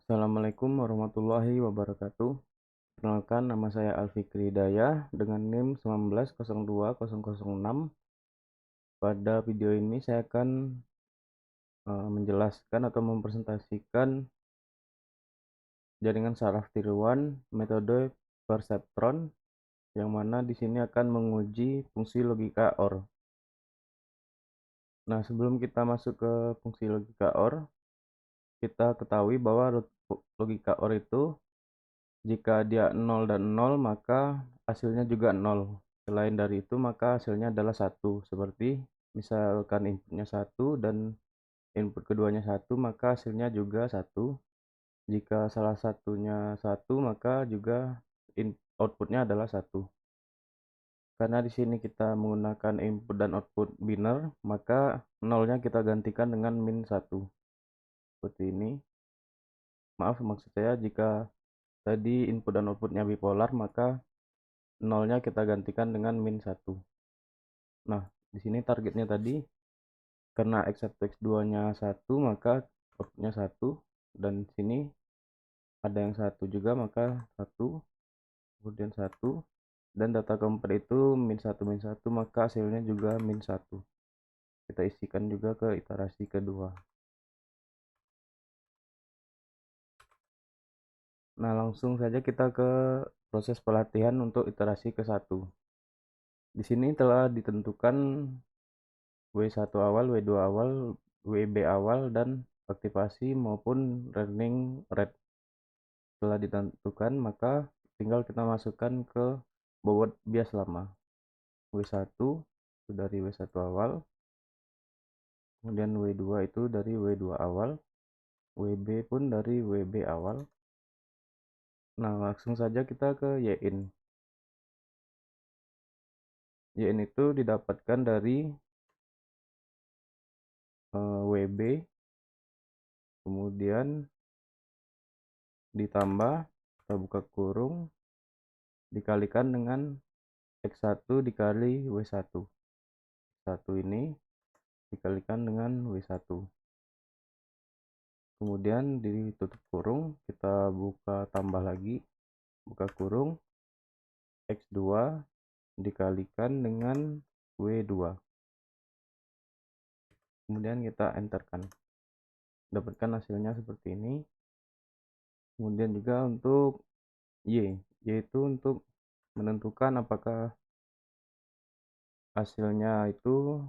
Assalamualaikum warahmatullahi wabarakatuh. Perkenalkan, nama saya Alfikri Hidayah dengan NIM 19020006. Pada video ini saya akan menjelaskan atau mempresentasikan jaringan saraf tiruan metode perseptron, yang mana di sini akan menguji fungsi logika OR. Nah, sebelum kita masuk ke fungsi logika OR, kita ketahui bahwa logika OR itu jika dia 0 dan 0, maka hasilnya juga 0. Selain dari itu, maka hasilnya adalah 1. Seperti misalkan inputnya 1 dan input keduanya 1, maka hasilnya juga 1. Jika salah satunya 1, maka juga outputnya adalah 1. Karena di sini kita menggunakan input dan output biner, maka 0-nya kita gantikan dengan min 1. Seperti ini. Maaf, maksud saya jika tadi input dan outputnya bipolar, maka 0-nya kita gantikan dengan min 1. Nah, di sini targetnya tadi, karena x1 x2-nya 1, maka outputnya 1. Dan di sini ada yang 1 juga, maka 1, kemudian 1. Dan data keempat itu min 1, min 1, maka hasilnya juga min 1. Kita isikan juga ke iterasi kedua. Nah, langsung saja kita ke proses pelatihan untuk iterasi ke-1. Di sini telah ditentukan W1 awal, W2 awal, WB awal, dan aktivasi maupun running rate. Setelah ditentukan, maka tinggal kita masukkan ke bobot bias lama. W1 itu dari W1 awal, kemudian W2 itu dari W2 awal, WB pun dari WB awal. Nah, langsung saja kita ke YIN. YIN itu didapatkan dari WB, kemudian ditambah, kita buka kurung, dikalikan dengan X1 dikali W1. 1 ini dikalikan dengan W1. Kemudian ditutup kurung, kita buka tambah lagi, buka kurung, X2 dikalikan dengan W2. Kemudian kita enterkan. Dapatkan hasilnya seperti ini. Kemudian juga untuk Y, yaitu untuk menentukan apakah hasilnya itu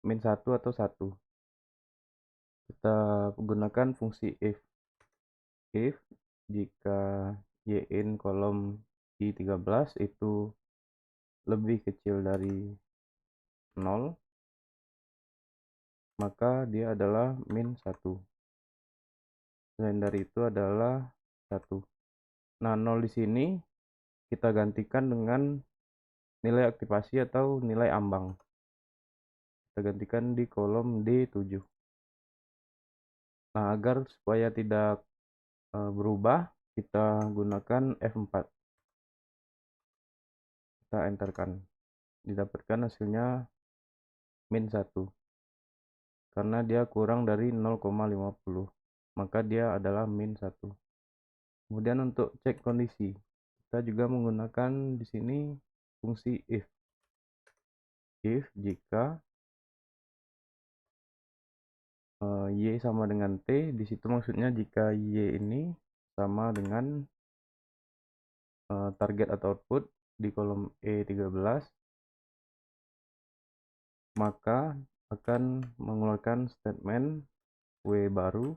min 1 atau 1. Kita gunakan fungsi if jika yin kolom i13 itu lebih kecil dari 0, maka dia adalah min 1. Selain dari itu adalah 1. Nah, 0 di sini kita gantikan dengan nilai aktivasi atau nilai ambang. Kita gantikan di kolom D7. Nah, agar supaya tidak berubah, kita gunakan F4. Kita enterkan. Didapatkan hasilnya min 1. Karena dia kurang dari 0,50, maka dia adalah min 1. Kemudian untuk cek kondisi, kita juga menggunakan di sini fungsi if. If jika Y sama dengan T, di situ maksudnya jika Y ini sama dengan target atau output di kolom E13, maka akan mengeluarkan statement W baru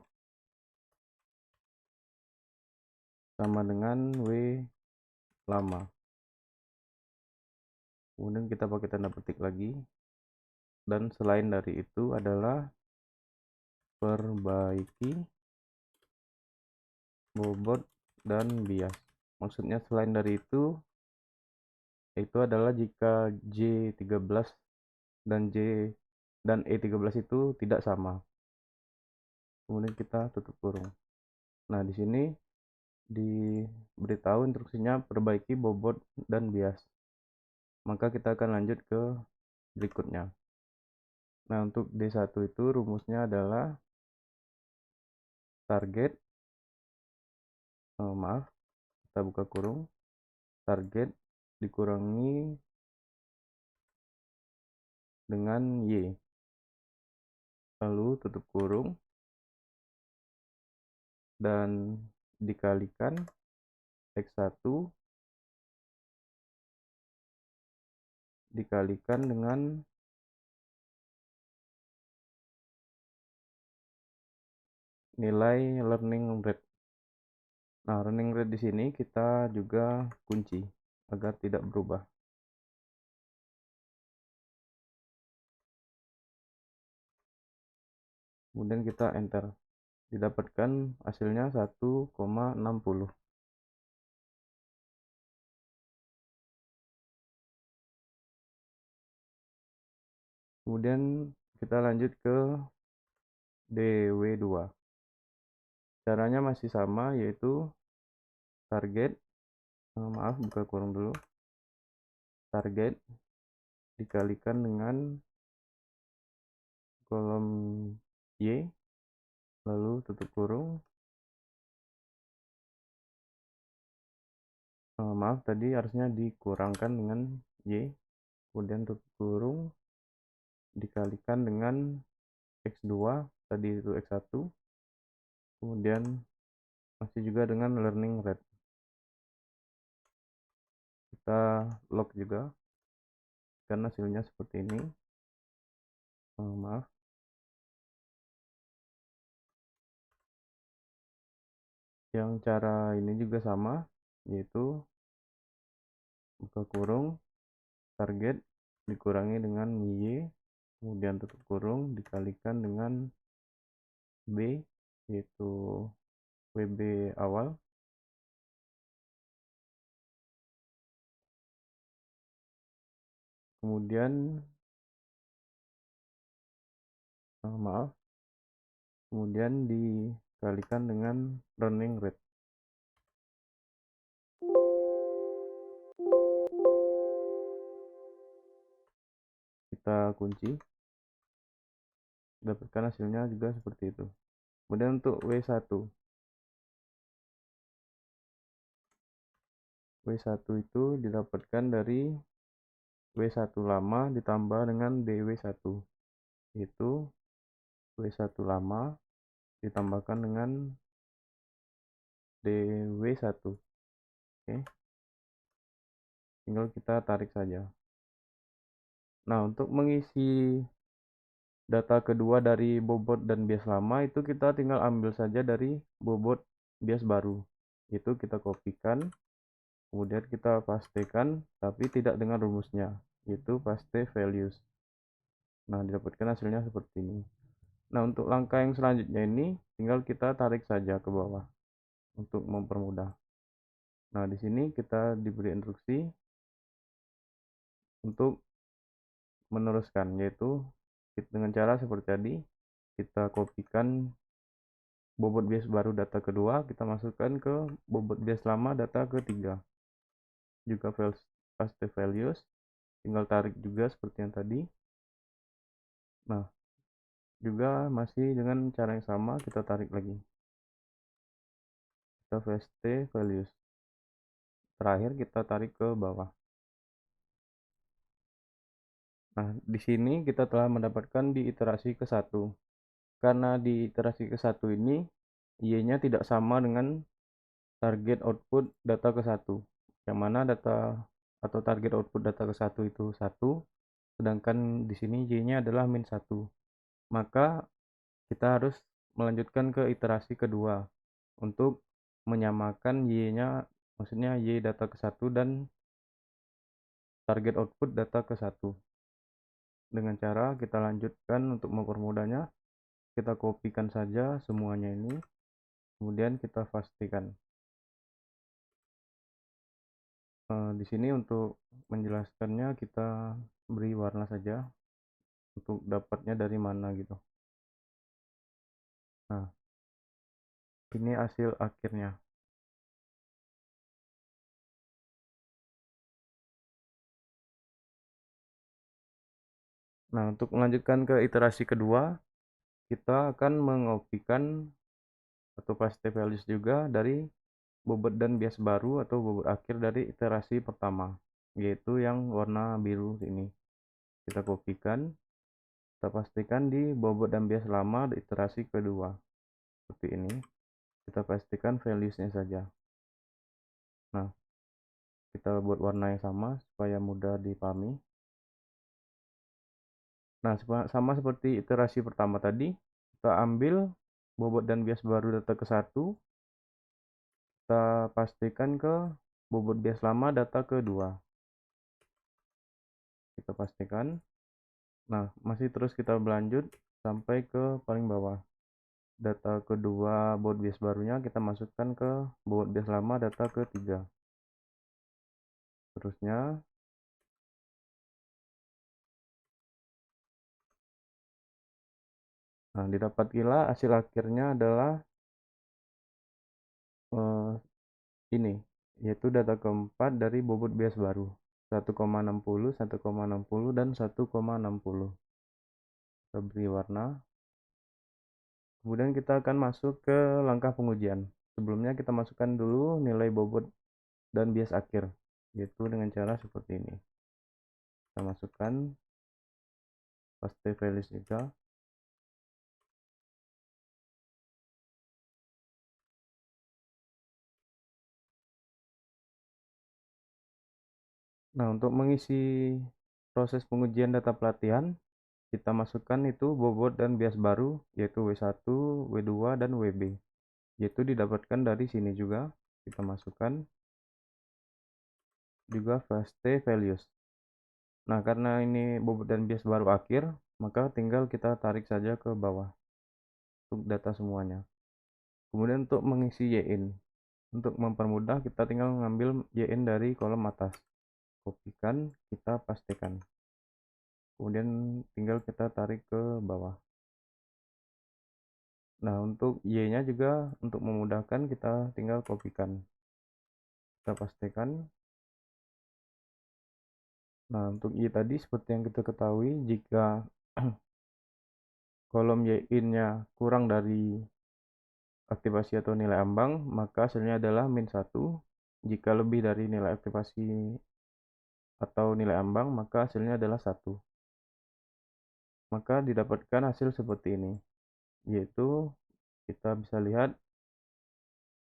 sama dengan W lama. Kemudian kita pakai tanda petik lagi. Dan selain dari itu adalah perbaiki bobot dan bias. Maksudnya selain dari itu adalah jika J13 dan E13 itu tidak sama. Kemudian kita tutup kurung. Nah, di sini diberitahu instruksinya perbaiki bobot dan bias. Maka kita akan lanjut ke berikutnya. Nah, untuk D1 itu rumusnya adalah target maaf, kita buka kurung, target dikurangi dengan Y, lalu tutup kurung dan dikalikan X1 dikalikan dengan nilai learning rate. Nah, learning rate di sini kita juga kunci agar tidak berubah. Kemudian kita enter. Didapatkan hasilnya 1,60. Kemudian kita lanjut ke DW2. Caranya masih sama, yaitu target, maaf, buka kurung dulu, target dikalikan dengan kolom Y, lalu tutup kurung, maaf, tadi harusnya dikurangkan dengan Y, kemudian tutup kurung dikalikan dengan X2, tadi itu X1, kemudian masih juga dengan learning rate. Kita lock juga karena hasilnya seperti ini. Maaf, yang cara ini juga sama, yaitu buka kurung, target dikurangi dengan Y, kemudian tutup kurung dikalikan dengan B, yaitu WB awal, kemudian maaf, kemudian dikalikan dengan learning rate. Kita kunci, dapatkan hasilnya juga seperti itu. Kemudian untuk W1 itu didapatkan dari W1 lama ditambah dengan DW1, yaitu W1 lama ditambahkan dengan DW1. Oke, tinggal kita tarik saja. Nah, untuk mengisi data kedua dari bobot dan bias lama itu kita tinggal ambil saja dari bobot bias baru. Itu kita kopikan, kemudian kita pastekan, tapi tidak dengan rumusnya, yaitu paste values. Nah, didapatkan hasilnya seperti ini. Nah, untuk langkah yang selanjutnya ini tinggal kita tarik saja ke bawah untuk mempermudah. Nah, di sini kita diberi instruksi untuk meneruskan, yaitu dengan cara seperti tadi, kita kopikan bobot bias baru data kedua, kita masukkan ke bobot bias lama data ketiga. Juga paste values, tinggal tarik juga seperti yang tadi. Nah, juga masih dengan cara yang sama, kita tarik lagi. Kita paste values. Terakhir kita tarik ke bawah. Nah, di sini kita telah mendapatkan di iterasi ke-1. Karena di iterasi ke-1 ini Y-nya tidak sama dengan target output data ke-1. Yang mana data atau target output data ke-1 itu 1, sedangkan di sini Y-nya adalah -1. Maka kita harus melanjutkan ke iterasi kedua untuk menyamakan Y-nya, maksudnya Y data ke-1 dan target output data ke-1. Dengan cara kita lanjutkan untuk mempermudahnya, kita kopikan saja semuanya ini, kemudian kita pastikan. Di sini untuk menjelaskannya kita beri warna saja untuk dapatnya dari mana gitu. Nah, ini hasil akhirnya. Nah, untuk melanjutkan ke iterasi kedua, kita akan mengopikan atau paste values juga dari bobot dan bias baru atau bobot akhir dari iterasi pertama, yaitu yang warna biru ini. Kita kopikan, kita pastikan di bobot dan bias lama di iterasi kedua. Seperti ini. Kita pastikan values-nya saja. Nah, kita buat warna yang sama supaya mudah dipahami. Nah, sama seperti iterasi pertama tadi, kita ambil bobot dan bias baru data ke 1, kita pastikan ke bobot bias lama data ke 2. Kita pastikan. Nah, masih terus kita berlanjut sampai ke paling bawah. Data kedua bobot bias barunya kita masukkan ke bobot bias lama data ke 3. Terusnya, nah didapatilah hasil akhirnya adalah ini, yaitu data keempat dari bobot bias baru 1,60, 1,60 dan 1,60. Kita beri warna. Kemudian kita akan masuk ke langkah pengujian. Sebelumnya kita masukkan dulu nilai bobot dan bias akhir, yaitu dengan cara seperti ini. Kita masukkan paste values juga. Nah, untuk mengisi proses pengujian data pelatihan, kita masukkan itu bobot dan bias baru, yaitu W1, W2, dan WB. Yaitu didapatkan dari sini juga. Kita masukkan juga paste values. Nah, karena ini bobot dan bias baru akhir, maka tinggal kita tarik saja ke bawah untuk data semuanya. Kemudian untuk mengisi yin, untuk mempermudah kita tinggal mengambil yin dari kolom atas. Kopikan, kita pastikan. Kemudian tinggal kita tarik ke bawah. Nah, untuk y-nya juga untuk memudahkan kita tinggal kopikan. Kita pastikan. Nah, untuk y tadi seperti yang kita ketahui, jika kolom yin-nya kurang dari aktivasi atau nilai ambang, maka hasilnya adalah -1. Jika lebih dari nilai aktivasi atau nilai ambang, maka hasilnya adalah 1. Maka didapatkan hasil seperti ini, yaitu kita bisa lihat,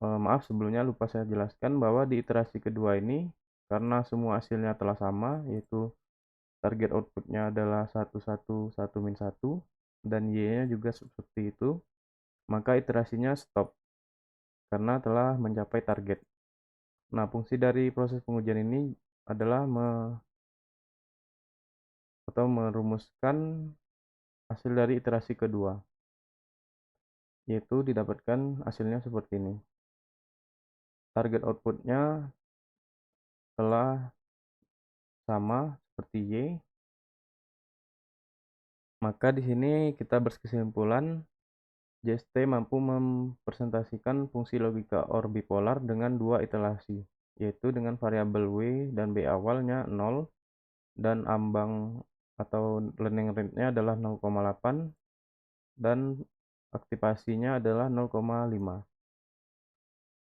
maaf sebelumnya lupa saya jelaskan bahwa di iterasi kedua ini, karena semua hasilnya telah sama, yaitu target outputnya adalah 1, 1, 1, dan y-nya juga seperti itu, maka iterasinya stop karena telah mencapai target. Nah, fungsi dari proses pengujian ini adalah merumuskan hasil dari iterasi kedua, yaitu didapatkan hasilnya seperti ini. Target outputnya telah sama seperti Y, maka di sini kita berkesimpulan JST mampu mempresentasikan fungsi logika OR bipolar dengan dua iterasi, yaitu dengan variabel W dan B awalnya 0 dan ambang atau learning rate-nya adalah 0,8 dan aktivasinya adalah 0,5.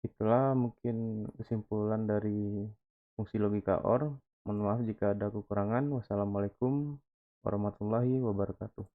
Itulah mungkin kesimpulan dari fungsi logika OR. Mohon maaf jika ada kekurangan. Wassalamualaikum warahmatullahi wabarakatuh.